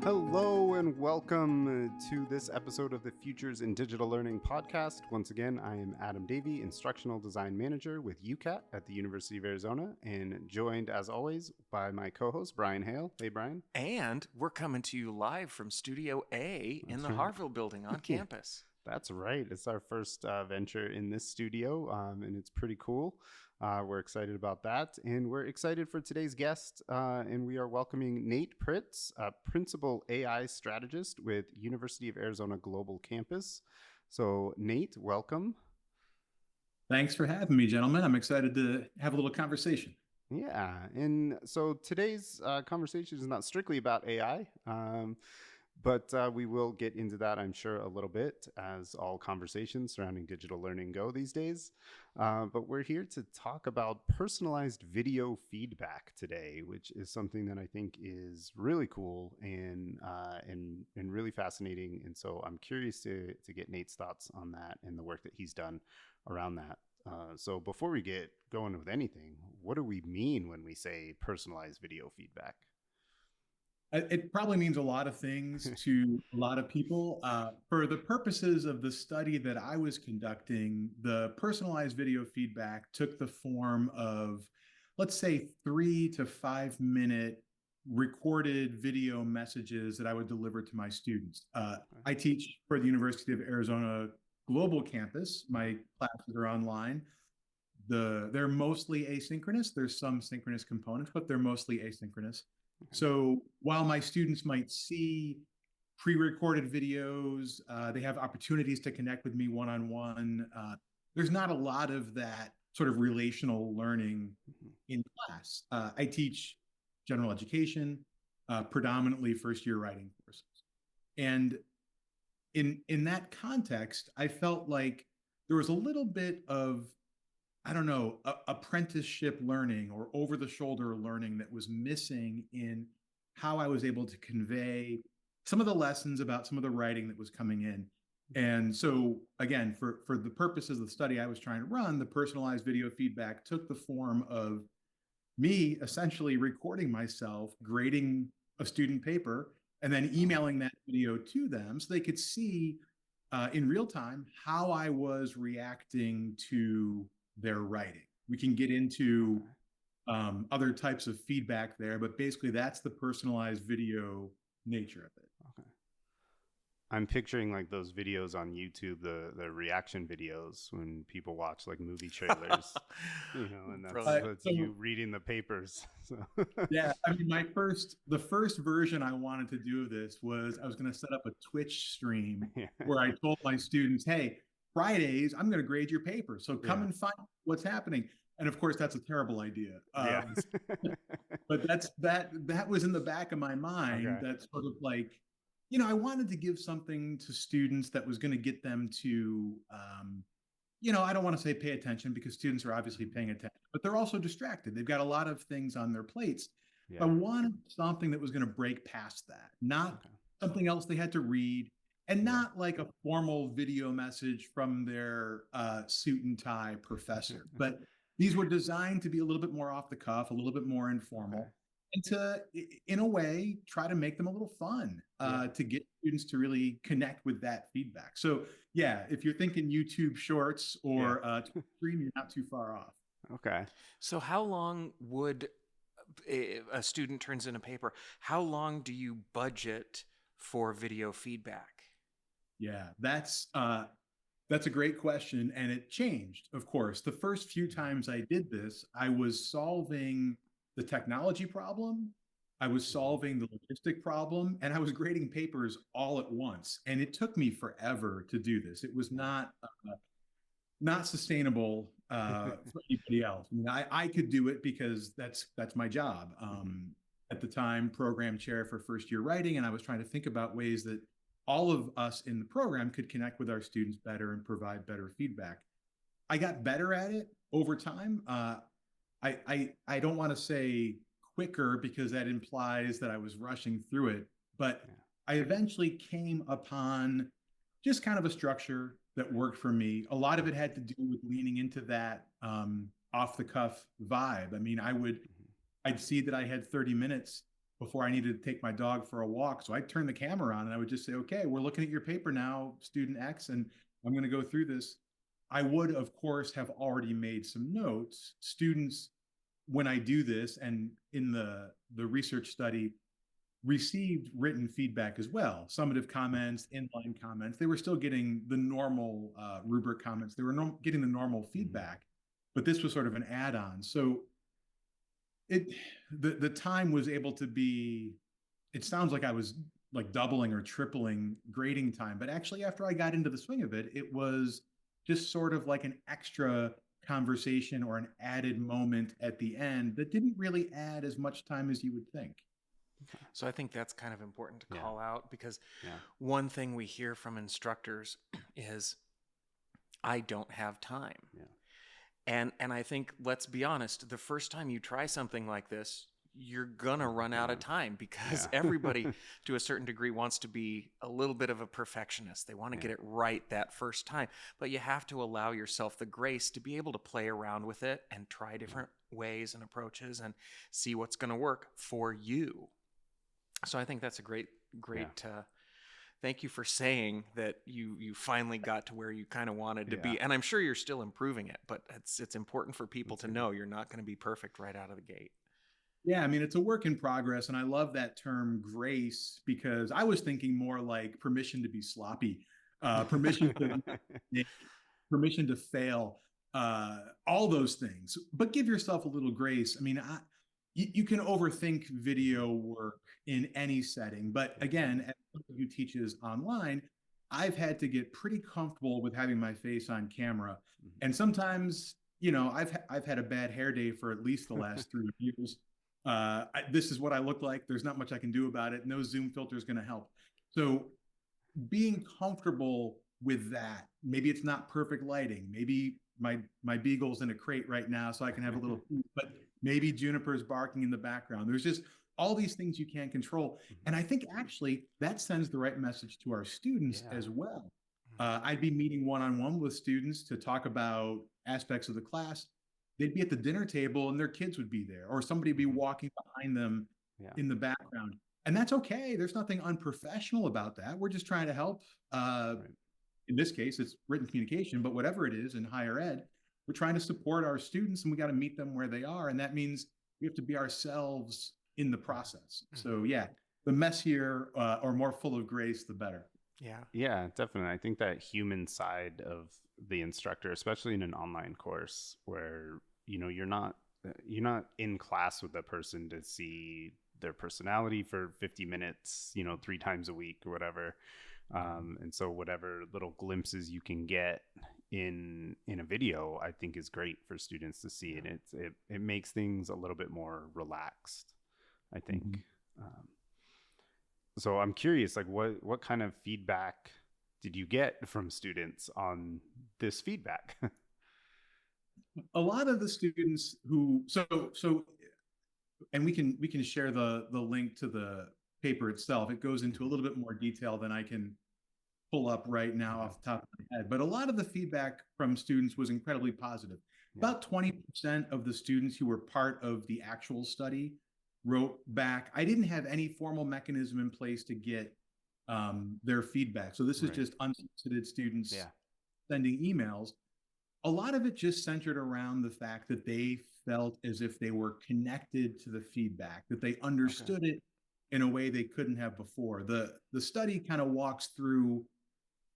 Hello and welcome to this episode of the Futures in Digital Learning podcast. Once again, I am Adam Davey, Instructional Design Manager with UCAT at the University of Arizona, and joined as always by my co-host Brian Hale. Hey, Brian. And we're coming to you live from Studio A in the Harville building on campus. That's right. It's our first venture in this studio, and it's pretty cool. We're excited about that, and we're excited for today's guest, and we are welcoming Nate Pritz, Principal AI Strategist with University of Arizona Global Campus. So, Nate, welcome. Thanks for having me, gentlemen. I'm excited to have a little conversation. Yeah, and so today's conversation is not strictly about AI, but we will get into that, I'm sure, a little bit, as all conversations surrounding digital learning go these days. But we're here to talk about personalized video feedback today, which is something that I think is really cool and really fascinating. And so I'm curious to get Nate's thoughts on that and the work that he's done around that. So before we get going with anything, what do we mean when we say personalized video feedback? It probably means a lot of things to a lot of people. For the purposes of the study that I was conducting, the personalized video feedback took the form of, let's say, 3 to 5 minute recorded video messages that I would deliver to my students. I teach for the University of Arizona Global Campus. My classes are online. They're mostly asynchronous. There's some synchronous components, but they're mostly asynchronous. So while my students might see pre-recorded videos, they have opportunities to connect with me one-on-one. There's not a lot of that sort of relational learning in class. I teach general education, predominantly first-year writing courses. And in that context, I felt like there was a little bit of, I don't know, apprenticeship learning or over-the-shoulder learning that was missing in how I was able to convey some of the lessons about some of the writing that was coming in. And so, again, for the purposes of the study I was trying to run, the personalized video feedback took the form of me essentially recording myself, grading a student paper, and then emailing that video to them so they could see in real time how I was reacting to their writing. We can get into other types of feedback there, but basically that's the personalized video nature of it. Okay. I'm picturing like those videos on YouTube, the reaction videos when people watch like movie trailers, and that's you reading the papers. So. Yeah, I mean, the first version I wanted to do of this was I was going to set up a Twitch stream where I told my students, hey, Fridays, I'm going to grade your paper. So come and find what's happening. And of course, that's a terrible idea. But that was in the back of my mind. Okay. That's sort of like, I wanted to give something to students that was going to get them to, I don't want to say pay attention because students are obviously paying attention, but they're also distracted. They've got a lot of things on their plates. Yeah. I wanted something that was going to break past that, not something else they had to read. And not like a formal video message from their suit and tie professor, but these were designed to be a little bit more off the cuff, a little bit more informal, and to, in a way, try to make them a little fun, to get students to really connect with that feedback. So, yeah, if you're thinking YouTube Shorts or stream, you're not too far off. Okay. So how long would a student turns in a paper, how long do you budget for video feedback? Yeah, that's a great question. And it changed, of course. The first few times I did this, I was solving the technology problem, I was solving the logistic problem, and I was grading papers all at once. And it took me forever to do this. It was not sustainable for anybody else. I mean, I could do it because that's my job. At the time, program chair for first year writing, and I was trying to think about ways that all of us in the program could connect with our students better and provide better feedback. I got better at it over time. I don't want to say quicker because that implies that I was rushing through it, but I eventually came upon just kind of a structure that worked for me. A lot of it had to do with leaning into that off the cuff vibe. I mean, I'd see that I had 30 minutes before I needed to take my dog for a walk. So I'd turn the camera on and I would just say, okay, we're looking at your paper now, student X, and I'm going to go through this. I would, of course, have already made some notes. Students, when I do this, and in the research study, received written feedback as well, summative comments, inline comments. They were still getting the normal rubric comments. They were getting the normal feedback, but this was sort of an add-on. So the time was able to be, it sounds like I was like doubling or tripling grading time, but actually after I got into the swing of it, it was just sort of like an extra conversation or an added moment at the end that didn't really add as much time as you would think. So I think that's kind of important to call out, because Yeah. one thing we hear from instructors is, I don't have time. Yeah. And I think, let's be honest, the first time you try something like this, you're gonna run out of time, because everybody to a certain degree wants to be a little bit of a perfectionist. They want to get it right that first time, but you have to allow yourself the grace to be able to play around with it and try different ways and approaches and see what's going to work for you. So I think that's a great thank you for saying that you finally got to where you kind of wanted to be. And I'm sure you're still improving it, but it's important for people to know you're not going to be perfect right out of the gate. Yeah, I mean, it's a work in progress. And I love that term grace, because I was thinking more like permission to be sloppy, permission to fail, all those things. But give yourself a little grace. I mean, you can overthink video work in any setting. But again, as somebody who teaches online, I've had to get pretty comfortable with having my face on camera. And sometimes, you know, I've had a bad hair day for at least the last 3 years. This is what I look like. There's not much I can do about it. No Zoom filter is going to help. So being comfortable with that, maybe it's not perfect lighting. Maybe my beagle's in a crate right now, so I can have a little, but maybe Juniper's barking in the background. There's just all these things you can't control. And I think actually that sends the right message to our students as well. I'd be meeting one-on-one with students to talk about aspects of the class. They'd be at the dinner table and their kids would be there, or somebody would be walking behind them in the background. And that's okay. There's nothing unprofessional about that. We're just trying to help. In this case, it's written communication, but whatever it is in higher ed, we're trying to support our students, and we got to meet them where they are. And that means we have to be ourselves in the process. So yeah, the messier or more full of grace, the better. Yeah, definitely. I think that human side of the instructor, especially in an online course where, you know, you're not in class with the person to see their personality for 50 minutes, you know, 3 times a week or whatever. And so whatever little glimpses you can get in a video, I think is great for students to see. And it makes things a little bit more relaxed, I think. So I'm curious, like what kind of feedback did you get from students on this feedback? A lot of the students who, and we can share the link to the paper itself. It goes into a little bit more detail than I can pull up right now off the top of my head. But a lot of the feedback from students was incredibly positive. About 20% of the students who were part of the actual study wrote back. I didn't have any formal mechanism in place to get their feedback. So this is just unsolicited students sending emails. A lot of it just centered around the fact that they felt as if they were connected to the feedback, that they understood it in a way they couldn't have before. The study kind of walks through,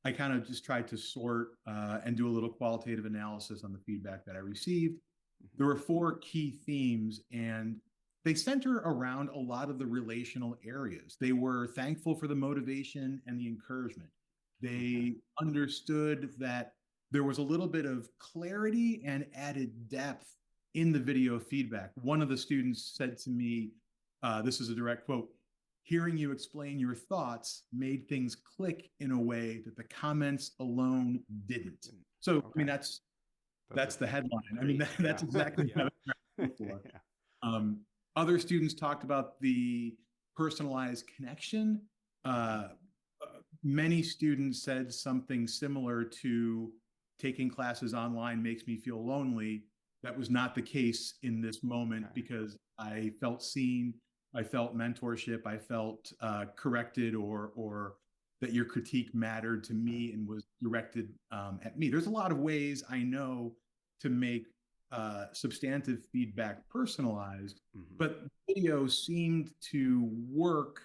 I kind of just tried to sort and do a little qualitative analysis on the feedback that I received. There were 4 key themes, and they center around a lot of the relational areas. They were thankful for the motivation and the encouragement. They understood that there was a little bit of clarity and added depth in the video feedback. One of the students said to me, this is a direct quote, "Hearing you explain your thoughts made things click in a way that the comments alone didn't." So, I mean, that's the headline. I mean, that's exactly what I was trying to look for. Other students talked about the personalized connection. Many students said something similar to, taking classes online makes me feel lonely. That was not the case in this moment because I felt seen I felt mentorship. I felt corrected, or that your critique mattered to me and was directed at me. There's a lot of ways I know to make substantive feedback personalized, but video seemed to work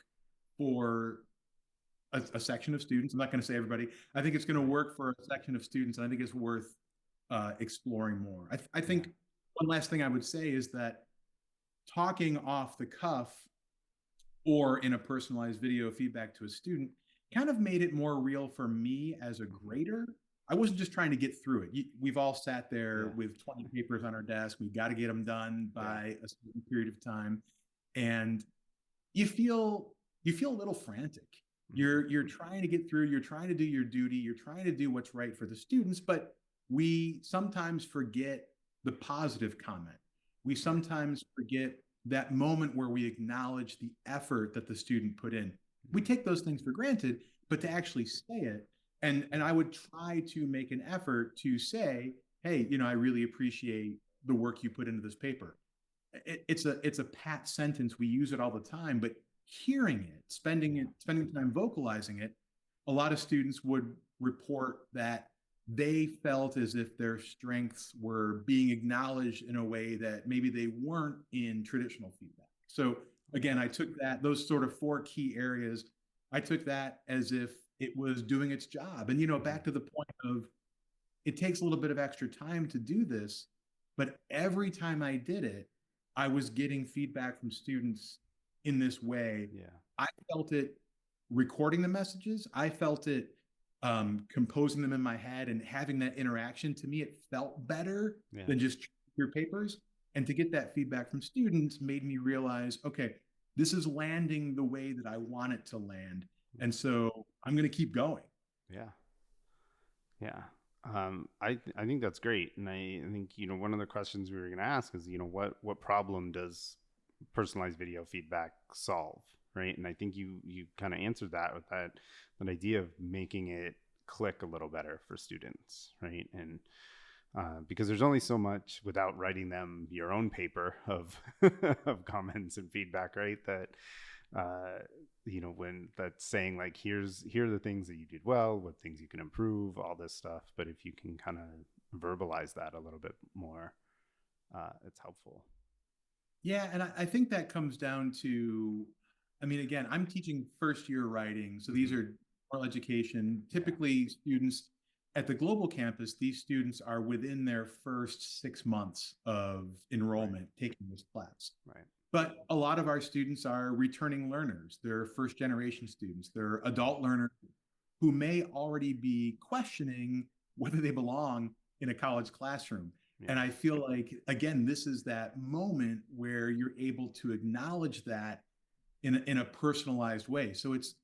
for a section of students. I'm not going to say everybody. I think it's going to work for a section of students, and I think it's worth exploring more. I think one last thing I would say is that talking off the cuff or in a personalized video feedback to a student kind of made it more real for me as a grader. I wasn't just trying to get through it. We've all sat there with 20 papers on our desk. We've got to get them done by a certain period of time. And you feel a little frantic. You're trying to get through, you're trying to do your duty, you're trying to do what's right for the students, but we sometimes forget the positive comment. We sometimes forget that moment where we acknowledge the effort that the student put in. We take those things for granted, but to actually say it, and I would try to make an effort to say, hey, I really appreciate the work you put into this paper. It's a pat sentence. We use it all the time, but hearing it, spending time vocalizing it, a lot of students would report that they felt as if their strengths were being acknowledged in a way that maybe they weren't in traditional feedback. So again, I took those sort of 4 key areas, I took that as if it was doing its job. And, back to the point of, it takes a little bit of extra time to do this, but every time I did it, I was getting feedback from students in this way. I felt it recording the messages. I felt it composing them in my head and having that interaction. To me, it felt better than just your papers. And to get that feedback from students made me realize, okay, this is landing the way that I want it to land. And so I'm going to keep going. I think that's great. And I think, one of the questions we were going to ask is, what problem does personalized video feedback solve? Right. And I think you kind of answered that with that idea of making it click a little better for students. Right. And because there's only so much, without writing them your own paper of of comments and feedback, right, that when that's saying like, here are the things that you did well, what things you can improve, all this stuff. But if you can kind of verbalize that a little bit more, it's helpful. Yeah. And I think that comes down to, again, I'm teaching first year writing. So these are oral education. Typically students at the global campus, these students are within their first 6 months of enrollment taking this class. Right. But a lot of our students are returning learners. They're first generation students. They're adult learners who may already be questioning whether they belong in a college classroom. And I feel like, again, this is that moment where you're able to acknowledge that in a personalized way. So it's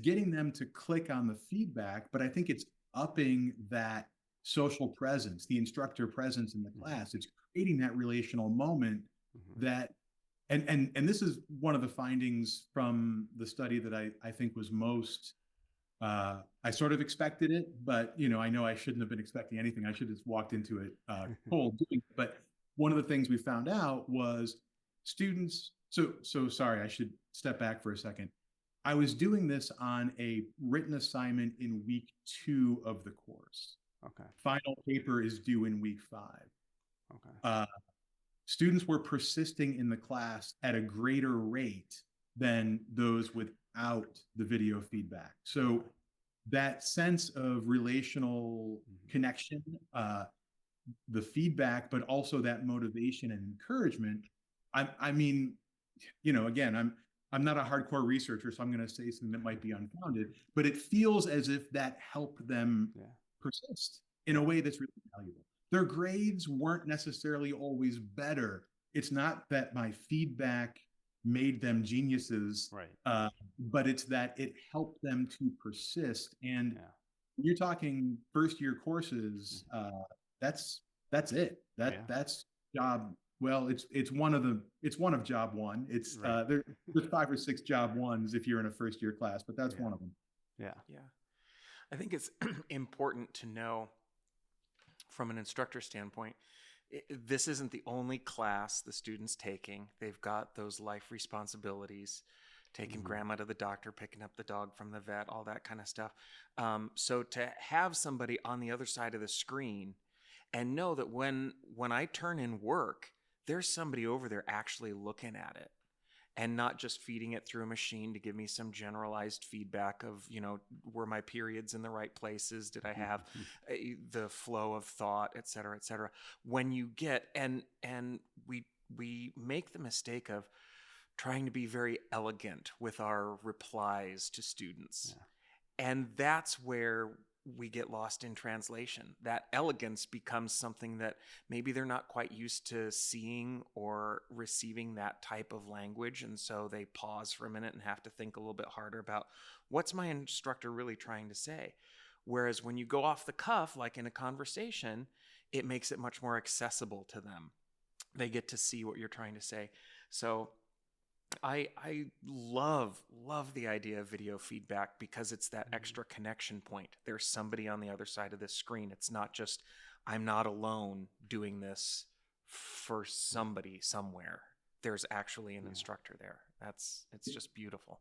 getting them to click on the feedback, but I think it's upping that social presence, the instructor presence in the class. It's creating that relational moment that, and this is one of the findings from the study that I think was most, I sort of expected it, but I know I shouldn't have been expecting anything. I should have just walked into it cold. But one of the things we found out was students. So sorry, I should step back for a second. I was doing this on a written assignment in week 2 of the course. Okay. Final paper is due in week 5. Okay. Students were persisting in the class at a greater rate than those without the video feedback. So that sense of relational connection, the feedback, but also that motivation and encouragement. Again, I'm not a hardcore researcher, so I'm going to say something that might be unfounded, but it feels as if that helped them persist in a way that's really valuable. Their grades weren't necessarily always better. It's not that my feedback made them geniuses, right? But it's that it helped them to persist. And you're talking first year courses. That's it. That's job. Well, it's one of job 1. It's there's 5 or 6 job 1s if you're in a first year class, but that's one of them. Yeah. I think it's important to know from an instructor standpoint this isn't the only class the student's taking. They've got those life responsibilities, taking grandma to the doctor, picking up the dog from the vet, all that kind of stuff. So to have somebody on the other side of the screen and know that when I turn in work, there's somebody over there actually looking at it and not just feeding it through a machine to give me some generalized feedback of, were my periods in the right places? Did I have the flow of thought, et cetera, et cetera? When you get, and we make the mistake of trying to be very elegant with our replies to students. Yeah. And that's where we get lost in translation. That elegance becomes something that maybe they're not quite used to seeing or receiving that type of language. And so they pause for a minute and have to think a little bit harder about what's my instructor really trying to say. Whereas when you go off the cuff, like in a conversation, it makes it much more accessible to them. They get to see what you're trying to say. So I love the idea of video feedback because it's that extra connection point. There's somebody on the other side of this screen. It's not just, I'm not alone doing this for somebody somewhere. There's actually an instructor there. It's just beautiful.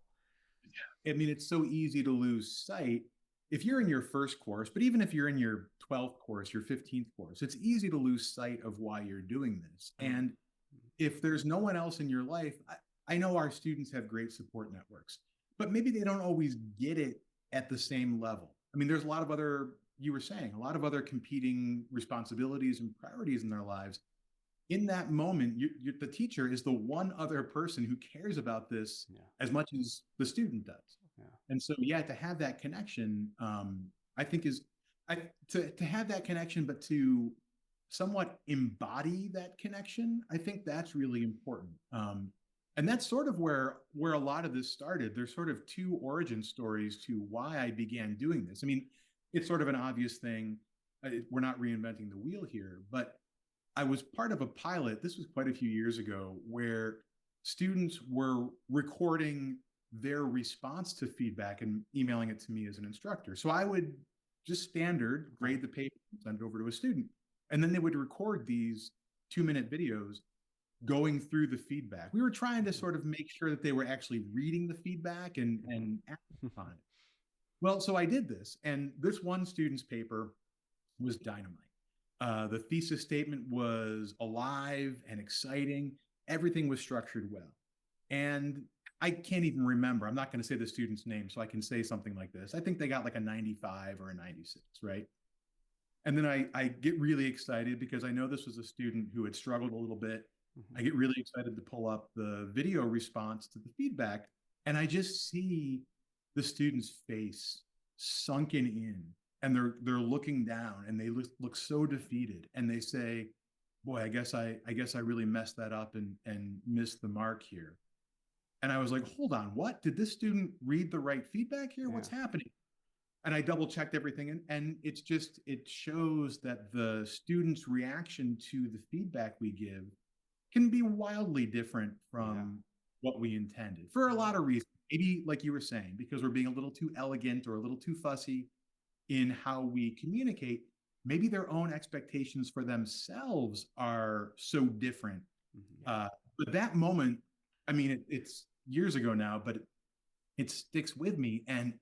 I mean, it's so easy to lose sight. If you're in your first course, but even if you're in your 12th course, your 15th course, it's easy to lose sight of why you're doing this. And if there's no one else in your life, I know our students have great support networks, but maybe they don't always get it at the same level. I mean, there's a lot of other, you were saying, a lot of other competing responsibilities and priorities in their lives. In that moment, the teacher is the one other person who cares about this as much as the student does. Yeah. And so, to have that connection, I think to have that connection, but to somewhat embody that connection, I think that's really important. And that's sort of where a lot of this started. There's sort of two origin stories to why I began doing this. I mean, it's sort of an obvious thing. We're not reinventing the wheel here, but I was part of a pilot, this was quite a few years ago, where students were recording their response to feedback and emailing it to me as an instructor. So I would just standard grade the paper, send it over to a student, and then they would record these 2-minute videos going through the feedback. We were trying to sort of make sure that they were actually reading the feedback and acting upon it. Well, so I did this, and this one student's paper was dynamite. The thesis statement was alive and exciting. Everything was structured well. And I can't even remember. I'm not going to say the student's name, so I can say something like this. I think they got like a 95 or a 96, right? And then I get really excited because I know this was a student who had struggled a little bit. I get really excited to pull up the video response to the feedback, and I just see the student's face sunken in, and they're looking down, and they look so defeated, and they say, "Boy, I guess I really messed that up and missed the mark here." And I was like, "Hold on, what? Did this student read the right feedback here? What's happening?" And I double checked everything, and it shows that the student's reaction to the feedback we give can be wildly different from what we intended for a lot of reasons. Maybe, like you were saying, because we're being a little too elegant or a little too fussy in how we communicate. Maybe their own expectations for themselves are so different. But that moment, I mean, it's years ago now, but it sticks with me. And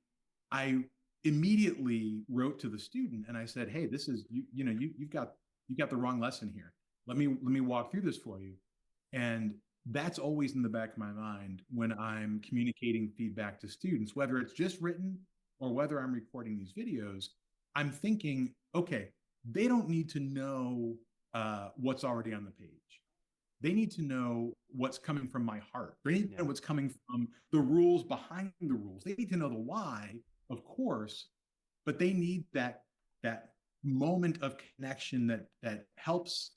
I immediately wrote to the student and I said, "Hey, this is you've got the wrong lesson here. Let me walk through this for you." And that's always in the back of my mind when I'm communicating feedback to students, whether it's just written or whether I'm recording these videos. I'm thinking, okay, they don't need to know what's already on the page. They need to know what's coming from my heart. They need to know what's coming from the rules behind the rules. They need to know the why, of course, but they need that moment of connection that helps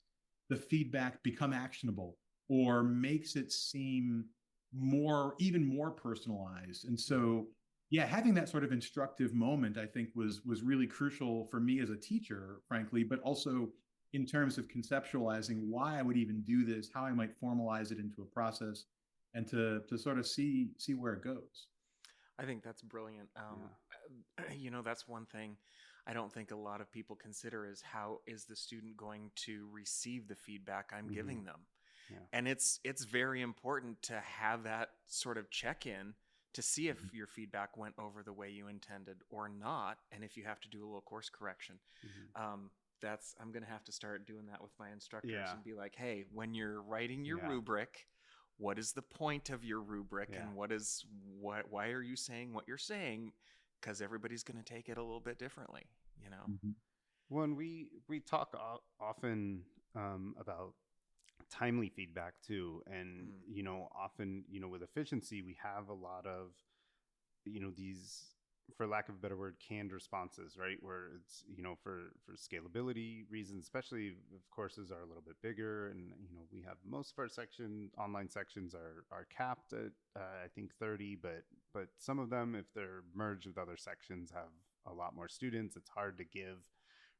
the feedback become actionable or makes it seem even more personalized. And so, having that sort of instructive moment, I think was really crucial for me as a teacher, frankly, but also in terms of conceptualizing why I would even do this, how I might formalize it into a process, and to sort of see where it goes. I think that's brilliant. That's one thing I don't think a lot of people consider is how is the student going to receive the feedback I'm giving them. Yeah. And it's very important to have that sort of check-in to see if your feedback went over the way you intended or not, and if you have to do a little course correction. I'm going to have to start doing that with my instructors and be like, hey, when you're writing your rubric, what is the point of your rubric, and why are you saying what you're saying? Because everybody's going to take it a little bit differently, you know. When we talk often about timely feedback too, and you know, often, you know, with efficiency we have a lot of, you know, these, for lack of a better word, canned responses, right? Where it's, you know, for scalability reasons, especially if courses are a little bit bigger, and you know, we have most of our online sections are capped at I think 30, but some of them, if they're merged with other sections, have a lot more students. It's hard to give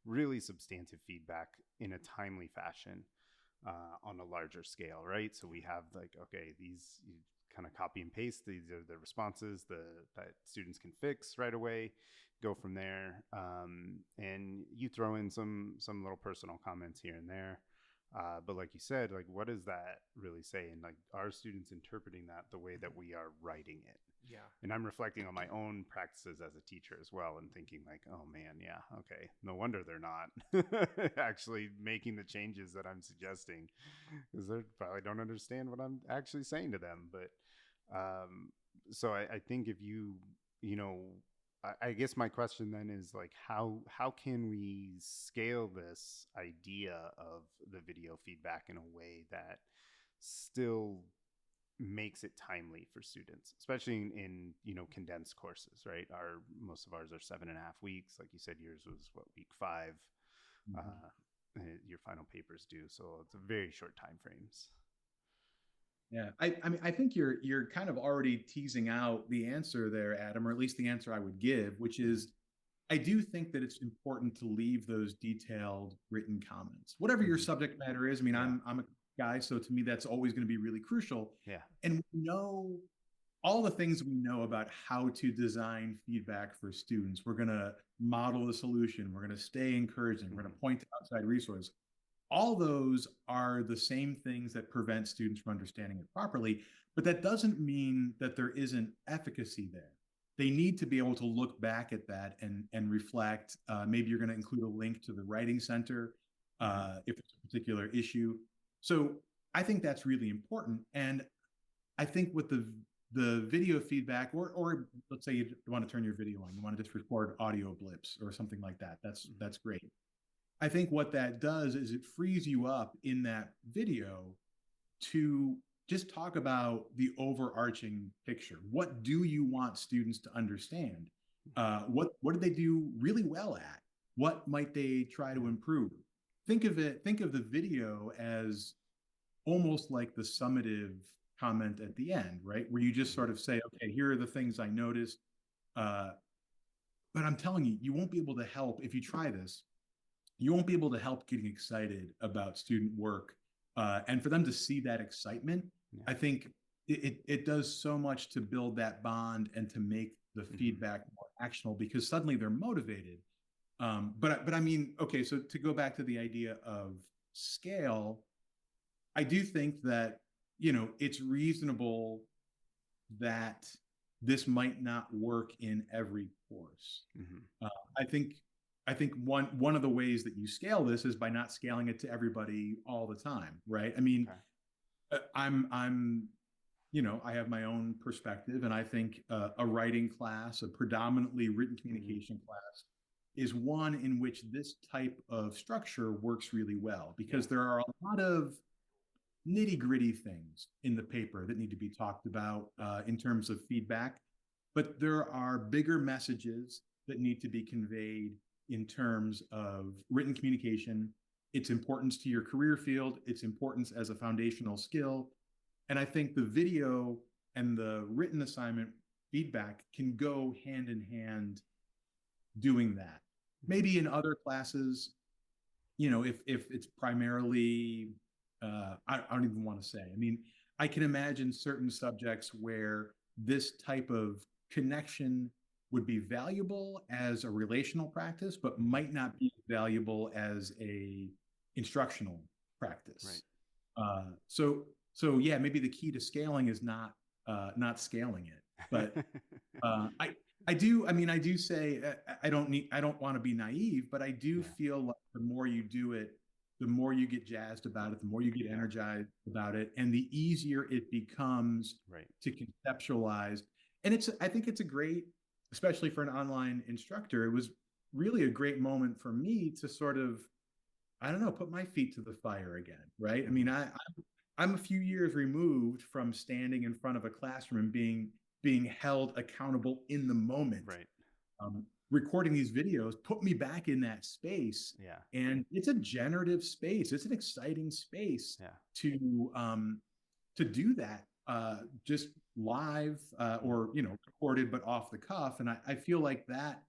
really substantive feedback in a timely fashion on a larger scale, right? So we have like, okay, these, you kind of copy and paste, these are the responses that students can fix right away, go from there, and you throw in some little personal comments here and there, but like you said, like, what does that really say? And like, are students interpreting that the way that we are writing it? Yeah. And I'm reflecting on my own practices as a teacher as well, and thinking like, oh man, yeah, okay, no wonder they're not actually making the changes that I'm suggesting, because they probably don't understand what I'm actually saying to them. But so I think if you know, I guess my question then is like, how can we scale this idea of the video feedback in a way that still makes it timely for students, especially in you know, condensed courses, right? Most of ours are 7.5 weeks. Like you said, yours was what, week 5? Your final papers due, so it's a very short time frames. Yeah, I mean, I think you're kind of already teasing out the answer there, Adam, or at least the answer I would give, which is, I do think that it's important to leave those detailed written comments, whatever your subject matter is. I mean, I'm a guy, so to me, that's always going to be really crucial. Yeah. And we know all the things we know about how to design feedback for students. We're going to model the solution. We're going to stay encouraging. We're going to point to outside resources. All those are the same things that prevent students from understanding it properly, but that doesn't mean that there isn't efficacy there. They need to be able to look back at that and reflect. Maybe you're going to include a link to the Writing Center if it's a particular issue. So I think that's really important. And I think with the video feedback, or let's say you want to turn your video on, you want to just record audio blips or something like that. That's great. I think what that does is it frees you up in that video to just talk about the overarching picture. What do you want students to understand? What did they do really well at? What might they try to improve? Think of the video as almost like the summative comment at the end, right? Where you just sort of say, okay, here are the things I noticed. But I'm telling you, you won't be able to help if you try this. You won't be able to help getting excited about student work. And for them to see that excitement, I think it does so much to build that bond and to make the feedback more actionable, because suddenly they're motivated. But I mean, okay, so to go back to the idea of scale, I do think that, you know, it's reasonable that this might not work in every course. I think one of the ways that you scale this is by not scaling it to everybody all the time, right? I mean, I'm you know, I have my own perspective, and I think a writing class, a predominantly written communication class, is one in which this type of structure works really well, because there are a lot of nitty-gritty things in the paper that need to be talked about in terms of feedback, but there are bigger messages that need to be conveyed in terms of written communication, its importance to your career field, its importance as a foundational skill. And I think the video and the written assignment feedback can go hand in hand doing that. Maybe in other classes, you know, if it's primarily, I don't even want to say. I mean, I can imagine certain subjects where this type of connection would be valuable as a relational practice, but might not be valuable as a instructional practice. So yeah, maybe the key to scaling is not scaling it, but I do say I don't want to be naive, but I do feel like the more you do it, the more you get jazzed about it, the more you get energized about it, and the easier it becomes to conceptualize. And I think it's a great, especially for an online instructor, it was really a great moment for me to sort of, I don't know, put my feet to the fire again, right? I mean, I'm a few years removed from standing in front of a classroom and being held accountable in the moment. Recording these videos put me back in that space. And it's a generative space. It's an exciting space to do that just live or, recorded, but off the cuff. And I feel like that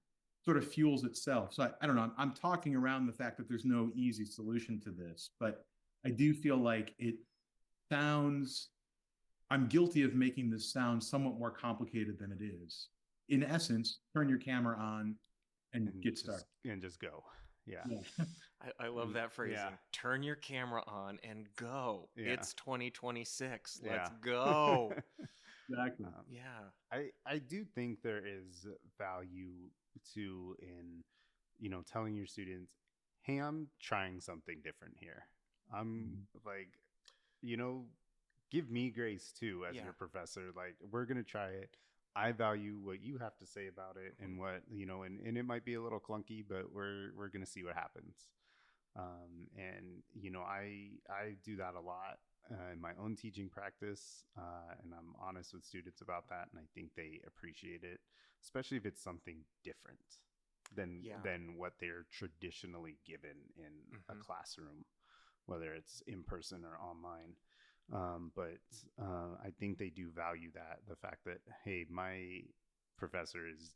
sort of fuels itself. So I don't know, I'm talking around the fact that there's no easy solution to this, but I do feel like I'm guilty of making this sound somewhat more complicated than it is. In essence, turn your camera on and get started. And just go. Yeah. I love that phrasing. Turn your camera on and go. It's 2026. Let's go. Exactly. I do think there is value to in, telling your students, hey, I'm trying something different here. I'm like, give me grace too as your professor. Like, we're going to try it. I value what you have to say about it and what, and it might be a little clunky, but we're going to see what happens. I do that a lot in my own teaching practice. And I'm honest with students about that. And I think they appreciate it, especially if it's something different than what they're traditionally given in a classroom, whether it's in person or online. But I think they do value the fact that, hey, my professor is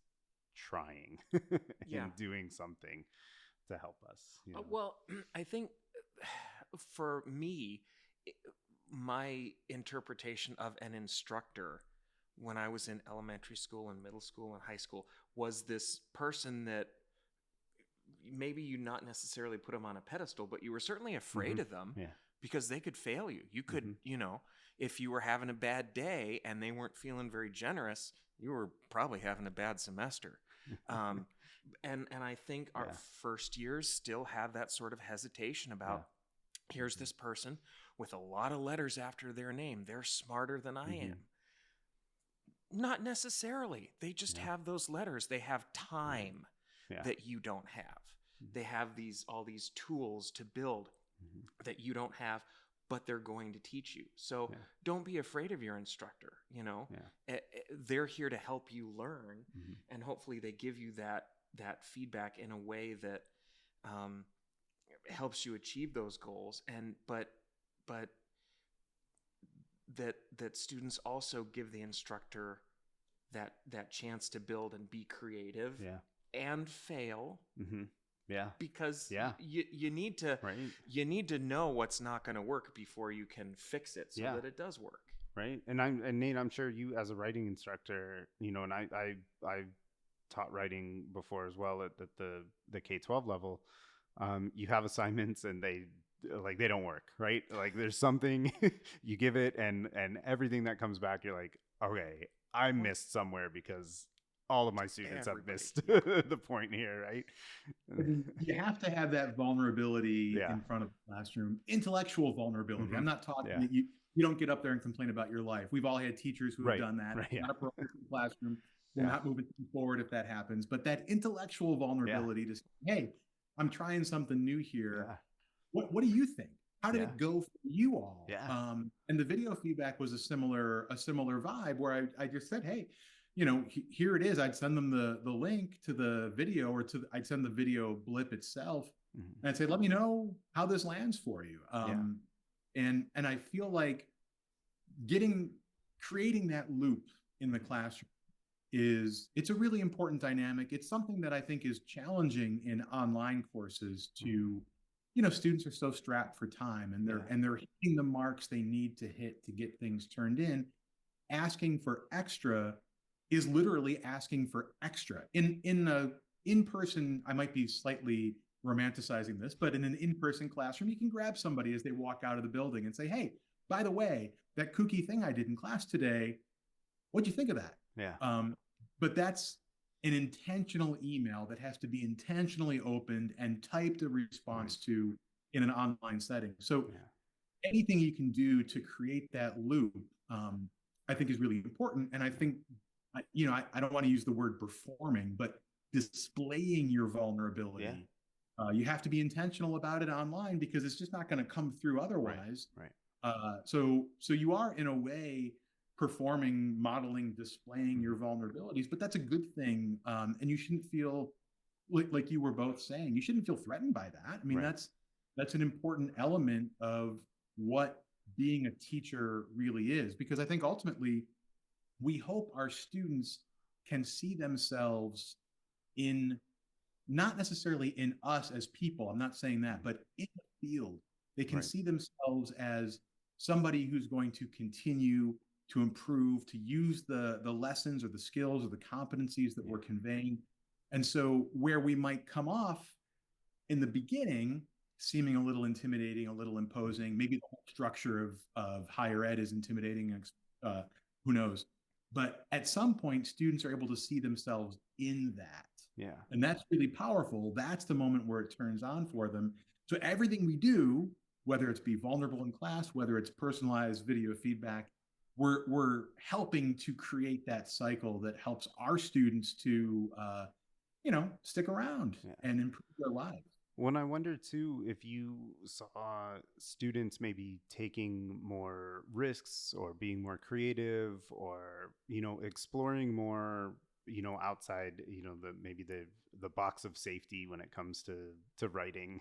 trying and doing something to help us. Well, I think for me, my interpretation of an instructor when I was in elementary school and middle school and high school was this person that maybe you not necessarily put them on a pedestal, but you were certainly afraid of them. Because they could fail you. You could, if you were having a bad day and they weren't feeling very generous, you were probably having a bad semester. And I think our first years still have that sort of hesitation about, here's this person with a lot of letters after their name. They're smarter than I am. Not necessarily. They just have those letters. They have time that you don't have. They have all these tools to build that you don't have, but they're going to teach you. So don't be afraid of your instructor. They're here to help you learn, and hopefully they give you that feedback in a way that helps you achieve those goals. And but that students also give the instructor that chance to build and be creative and fail. Because you need to know what's not going to work before you can fix it so that it does work. Right. And Nate, I'm sure you as a writing instructor, and I taught writing before as well at the K-12 level. You have assignments and they don't work, right? Like there's something you give it and everything that comes back, you're like, okay, I missed somewhere because all of my students have missed the point here, right? You have to have that vulnerability in front of the classroom, intellectual vulnerability. I'm not talking that you don't get up there and complain about your life. We've all had teachers who have done that. Not appropriate in the classroom. We're not moving forward if that happens. But that intellectual vulnerability to say, hey, I'm trying something new here. What do you think? How did it go for you all? And the video feedback was a similar vibe where I just said, hey, here it is. I'd send them the link to the video, or I'd send the video blip itself, and I'd say, let me know how this lands for you. And I feel like creating that loop in the classroom it's a really important dynamic. It's something that I think is challenging in online courses to, students are so strapped for time and they're hitting the marks they need to hit to get things turned in. Asking for extra is literally asking for extra. In a in-person, I might be slightly romanticizing this, but in an in-person classroom, you can grab somebody as they walk out of the building and say, hey, by the way, that kooky thing I did in class today, what'd you think of that? Yeah. But that's an intentional email that has to be intentionally opened and typed a response to in an online setting. So anything you can do to create that loop, I think is really important. And I think, I don't want to use the word performing, but displaying your vulnerability. You have to be intentional about it online because it's just not going to come through otherwise. So you are in a way performing, modeling, displaying your vulnerabilities, but that's a good thing. And you shouldn't feel like you were both saying, you shouldn't feel threatened by that. I mean, that's an important element of what being a teacher really is, because I think ultimately we hope our students can see themselves in, not necessarily in us as people, I'm not saying that, but in the field. They can see themselves as somebody who's going to continue to improve, to use the lessons or the skills or the competencies that we're conveying. And so where we might come off in the beginning seeming a little intimidating, a little imposing, maybe the whole structure of higher ed is intimidating, who knows? But at some point, students are able to see themselves in that. And that's really powerful. That's the moment where it turns on for them. So everything we do, whether it's be vulnerable in class, whether it's personalized video feedback, we're helping to create that cycle that helps our students to, stick around and improve their lives. When I wonder too, if you saw students maybe taking more risks or being more creative or, exploring more, outside, maybe the box of safety when it comes to writing,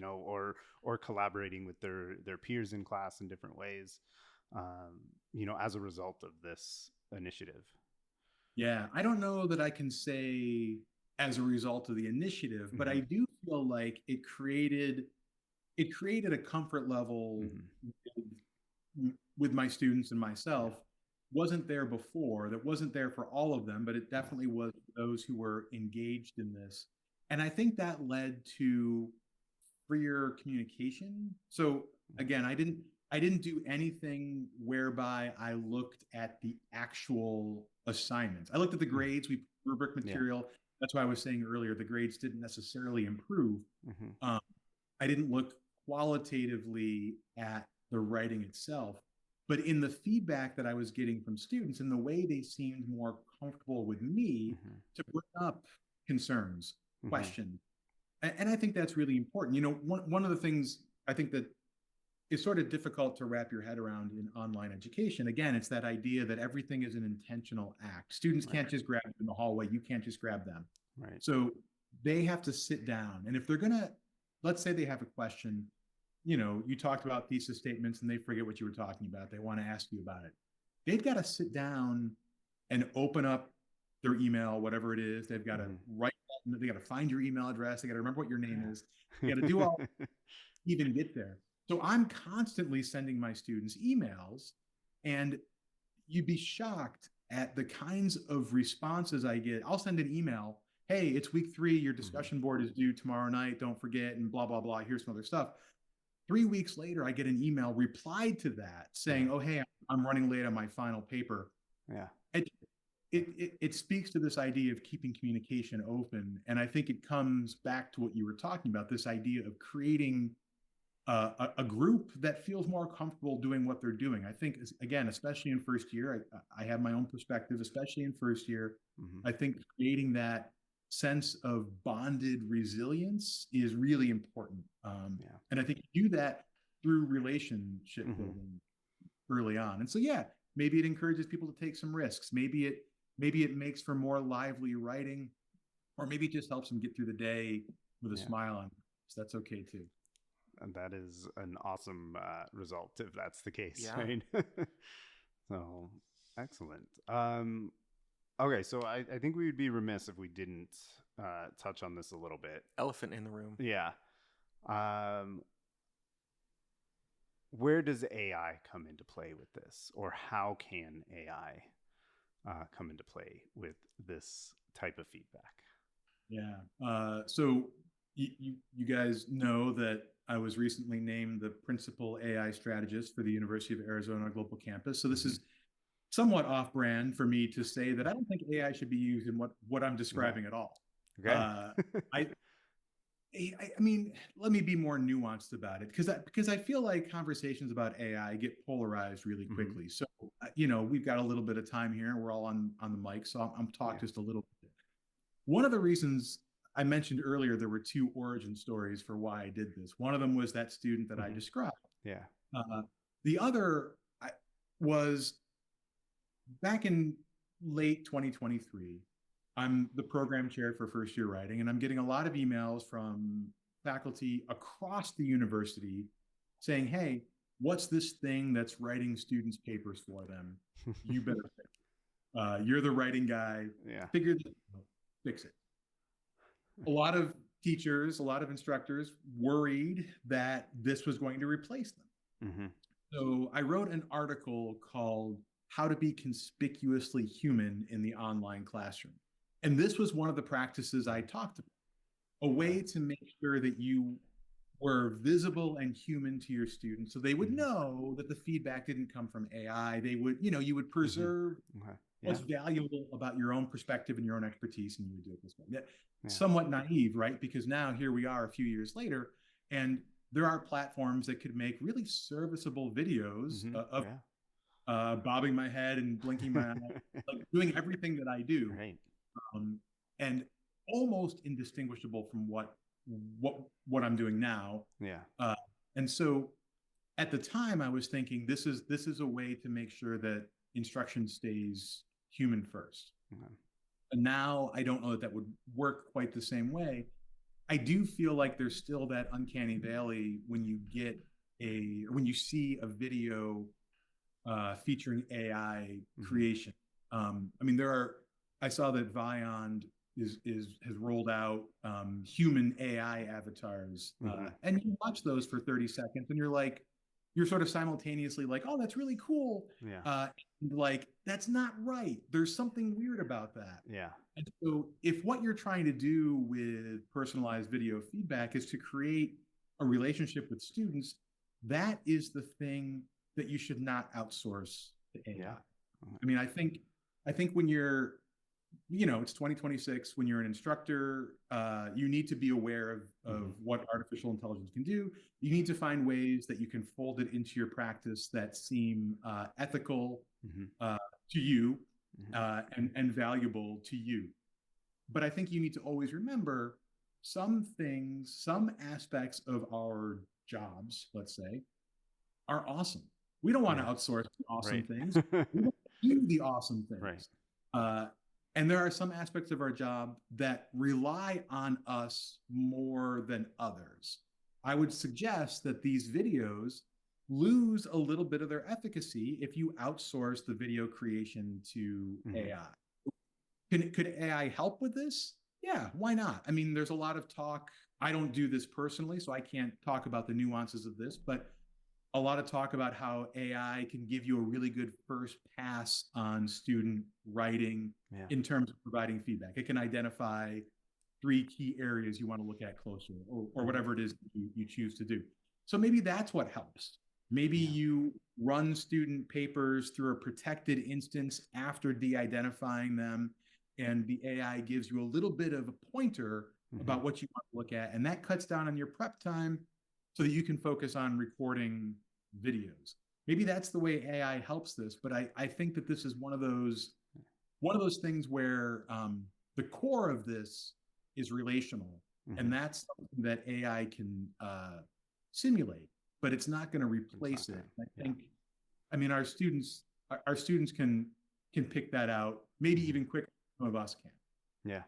or collaborating with their peers in class in different ways, as a result of this initiative. Yeah, I don't know that I can say as a result of the initiative, but I do feel like it created a comfort level with my students and myself. Wasn't there before, that wasn't there for all of them, but it definitely was for those who were engaged in this. And I think that led to freer communication. So again, I didn't do anything whereby I looked at the actual assignments. I looked at the grades, we rubric material. That's why I was saying earlier, the grades didn't necessarily improve. I didn't look qualitatively at the writing itself, but in the feedback that I was getting from students and the way they seemed more comfortable with me to bring up concerns, questions. And I think that's really important. One of the things I think that is sort of difficult to wrap your head around in online education. Again, it's that idea that everything is an intentional act. Students can't just grab you in the hallway. You can't just grab them. So they have to sit down. And if they're going to, let's say they have a question, you talked about thesis statements and they forget what you were talking about. They want to ask you about it. They've got to sit down and open up their email, whatever it is. They've got to write, they got to find your email address. They got to remember what your name is. They got to do all even get there. So I'm constantly sending my students emails, and you'd be shocked at the kinds of responses I get. I'll send an email, hey, it's week 3, your discussion board is due tomorrow night, don't forget, and blah, blah, blah, here's some other stuff. 3 weeks later, I get an email replied to that saying, oh, hey, I'm running late on my final paper. It speaks to this idea of keeping communication open. And I think it comes back to what you were talking about, this idea of creating a group that feels more comfortable doing what they're doing. I think, again, especially in first year, I have my own perspective, especially in first year. I think creating that sense of bonded resilience is really important. And I think you do that through relationship building early on. And so, maybe it encourages people to take some risks. Maybe it makes for more lively writing, or maybe it just helps them get through the day with a smile on. So that's okay too. And that is an awesome result if that's the case, right? So excellent. Okay, so I think we would be remiss if we didn't touch on this a little bit. Elephant in the room. Yeah. Where does AI come into play with this, or how can AI come into play with this type of feedback? Yeah. So you guys know that I was recently named the principal AI strategist for the University of Arizona Global Campus. So this is somewhat off-brand for me to say that I don't think AI should be used in what I'm describing at all. Okay. I mean, let me be more nuanced about it because I feel like conversations about AI get polarized really quickly. So we've got a little bit of time here. We're all on the mic, so I'm talking just a little bit. One of the reasons I mentioned earlier, there were two origin stories for why I did this. One of them was that student that I described. Yeah. The other was back in late 2023. I'm the program chair for first year writing, and I'm getting a lot of emails from faculty across the university saying, hey, what's this thing that's writing students' papers for them? You better fix it. You're the writing guy. Yeah. Figure this out. Fix it. A lot of teachers, a lot of instructors worried that this was going to replace them. So I wrote an article called How to Be Conspicuously Human in the Online Classroom. And this was one of the practices I talked about, a way to make sure that you were visible and human to your students so they would know that the feedback didn't come from AI. They would, you would preserve what's valuable about your own perspective and your own expertise, and you would do it this way. Somewhat naive, right? Because now here we are a few years later, and there are platforms that could make really serviceable videos of bobbing my head and blinking my eye, like doing everything that I do. Right. And almost indistinguishable from what I'm doing now. Yeah. And so at the time I was thinking this is a way to make sure that instruction stays human first. And now I don't know that would work quite the same way. I do feel like there's still that uncanny valley when you see a video featuring AI creation. I mean, I saw that Vyond has rolled out human AI avatars, and you watch those for 30 seconds, and you're sort of simultaneously like, oh, that's really cool. Like, that's not right. There's something weird about that. And so if what you're trying to do with personalized video feedback is to create a relationship with students, that is the thing that you should not outsource to AI. I mean, I think when you're, it's 2026, when you're an instructor, you need to be aware of what artificial intelligence can do. You need to find ways that you can fold it into your practice that seem ethical to you and valuable to you. But I think you need to always remember some aspects of our jobs, let's say, are awesome. We don't want to outsource the awesome things. We want to do the awesome things. And there are some aspects of our job that rely on us more than others. I would suggest that these videos lose a little bit of their efficacy if you outsource the video creation to AI. Could AI help with this? Yeah, why not? I mean, there's a lot of talk. I don't do this personally, so I can't talk about the nuances of this, but a lot of talk about how AI can give you a really good first pass on student writing in terms of providing feedback. It can identify 3 key areas you want to look at closer, or whatever it is you choose to do. So maybe that's what helps. Maybe you run student papers through a protected instance after de-identifying them, and the AI gives you a little bit of a pointer about what you want to look at, and that cuts down on your prep time so that you can focus on recording videos. Maybe that's the way AI helps this, but I think that this is one of those things where the core of this is relational, and that's something that AI can simulate, but it's not going to replace it. I think, I mean, our students can pick that out, maybe even quicker than some of us can. Yeah.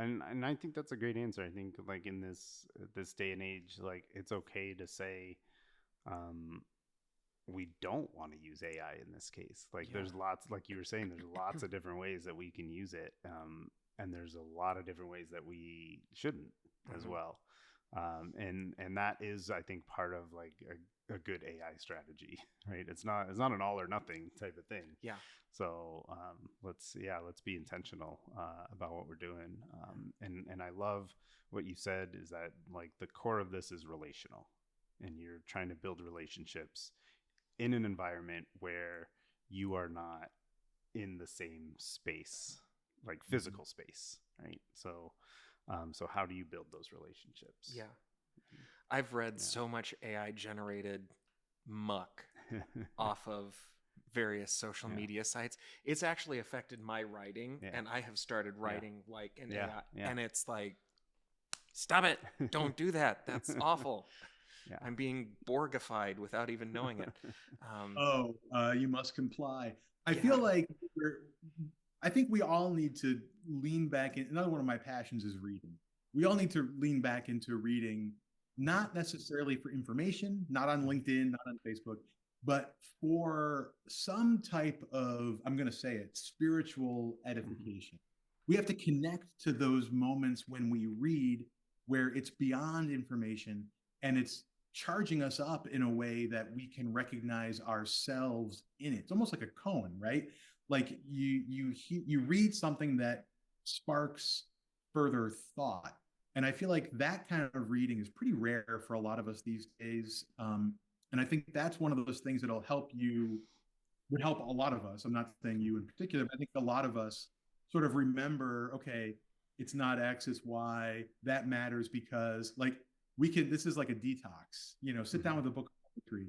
And I think that's a great answer. I think like in this day and age, like it's okay to say we don't want to use AI in this case. Like there's lots, like you were saying, there's lots of different ways that we can use it. And there's a lot of different ways that we shouldn't as well. And that is, I think, part of like a good AI strategy, right? It's not an all or nothing type of thing. Yeah. So let's be intentional about what we're doing. And I love what you said is that like the core of this is relational, and you're trying to build relationships in an environment where you are not in the same space, like physical space, right? So so how do you build those relationships? Yeah. I've read so much AI generated muck off of various social media sites. It's actually affected my writing, and I have started writing like an AI, and it's like, stop it, don't do that, that's awful. I'm being Borgified without even knowing it. You must comply. I feel like I think we all need to lean back in. Another one of my passions is reading. We all need to lean back into reading, not necessarily for information, not on LinkedIn, not on Facebook, but for some type of, I'm going to say it, spiritual edification. We have to connect to those moments when we read where it's beyond information and it's charging us up in a way that we can recognize ourselves in it. It's almost like a koan, right? Like you read something that sparks further thought. And I feel like that kind of reading is pretty rare for a lot of us these days. And I think that's one of those things that'll help you, would help a lot of us. I'm not saying you in particular, but I think a lot of us sort of remember, okay, it's not X, it's Y. That matters because like we can, this is like a detox, you know, sit down with a book of poetry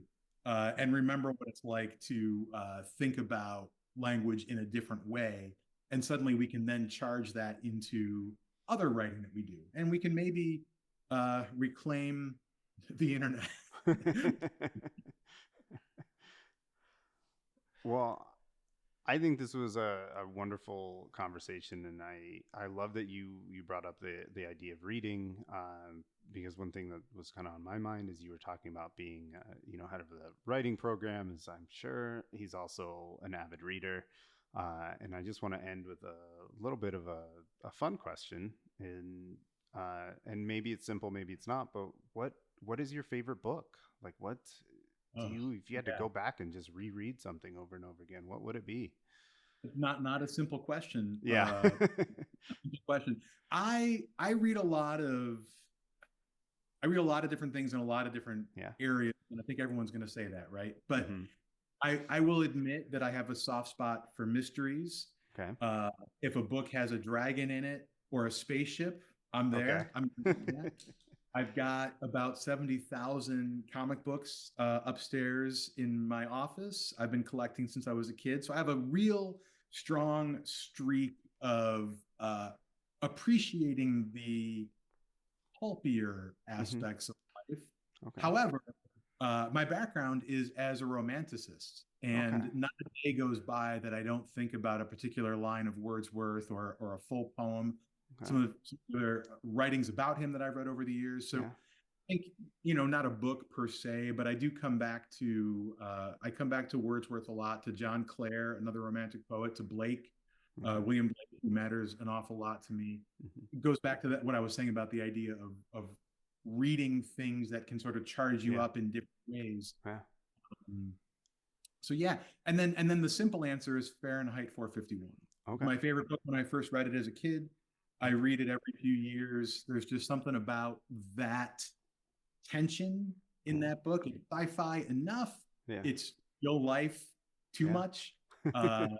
and remember what it's like to think about language in a different way. And suddenly we can then charge that into other writing that we do. And we can maybe reclaim the internet. Well, I think this was a wonderful conversation, and I love that you brought up the idea of reading, because one thing that was kind of on my mind is you were talking about being head of the writing program. Is I'm sure he's also an avid reader, and I just want to end with a little bit of a fun question, and maybe it's simple, maybe it's not, but what is your favorite book? Like what? If you had to go back and just reread something over and over again, what would it be? Not a simple question. Yeah. Question. I read a lot of different things in a lot of different areas, and I think everyone's going to say that, right? But I will admit that I have a soft spot for mysteries. Okay. If a book has a dragon in it or a spaceship, I'm there. Okay. I've got about 70,000 comic books upstairs in my office. I've been collecting since I was a kid. So I have a real strong streak of appreciating the pulpier aspects of life. Okay. However, my background is as a romanticist, and not a day goes by that I don't think about a particular line of Wordsworth or a full poem. Some of the writings about him that I've read over the years. So I think, not a book per se, but I do come back to Wordsworth a lot, to John Clare, another romantic poet, to Blake, William Blake, who matters an awful lot to me. It goes back to what I was saying about the idea of reading things that can sort of charge you up in different ways. So and then the simple answer is Fahrenheit 451. My favorite book when I first read it as a kid. I read it every few years. There's just something about that tension in that book. It's sci-fi enough. It's real life too much. And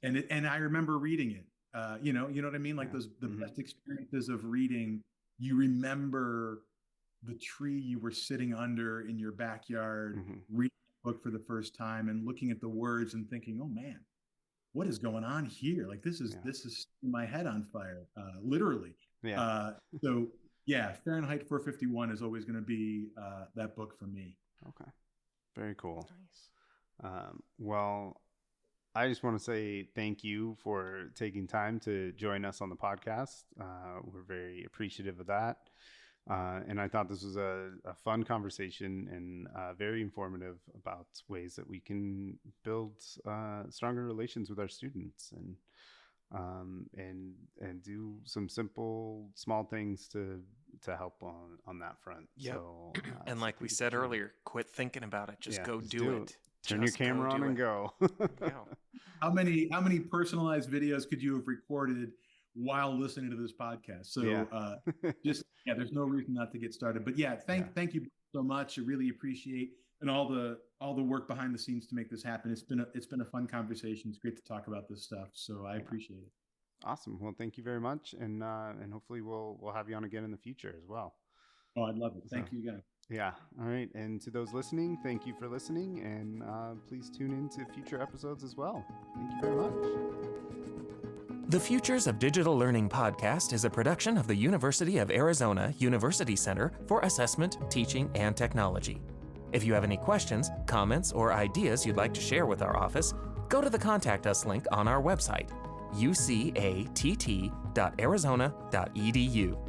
I remember reading it. You know what I mean? Like the best experiences of reading. You remember the tree you were sitting under in your backyard, reading the book for the first time and looking at the words and thinking, "Oh man, what is going on here? Like this is my head on fire, literally." So Fahrenheit 451 is always going to be that book for me. Okay, very cool. Nice. Well, I just want to say thank you for taking time to join us on the podcast. We're very appreciative of that. And I thought this was a fun conversation and very informative about ways that we can build stronger relations with our students. And and do some simple small things to help on that front. Yep. So and so like we said earlier, quit thinking about it. Just go just do it. Turn your Just go camera on do and it. go. Yeah. How many personalized videos could you have recorded while listening to this podcast? So there's no reason not to get started. But thank you so much. I really appreciate and all the work behind the scenes to make this happen. It's been a fun conversation. It's great to talk about this stuff. So I appreciate it. Awesome. Well, thank you very much, and hopefully we'll have you on again in the future as well. Oh, I'd love it. Thank you again. Yeah. All right. And to those listening, thank you for listening, and please tune in to future episodes as well. Thank you very much. The Futures of Digital Learning podcast is a production of the University of Arizona University Center for Assessment, Teaching, and Technology. If you have any questions, comments, or ideas you'd like to share with our office, go to the Contact Us link on our website, ucatt.arizona.edu.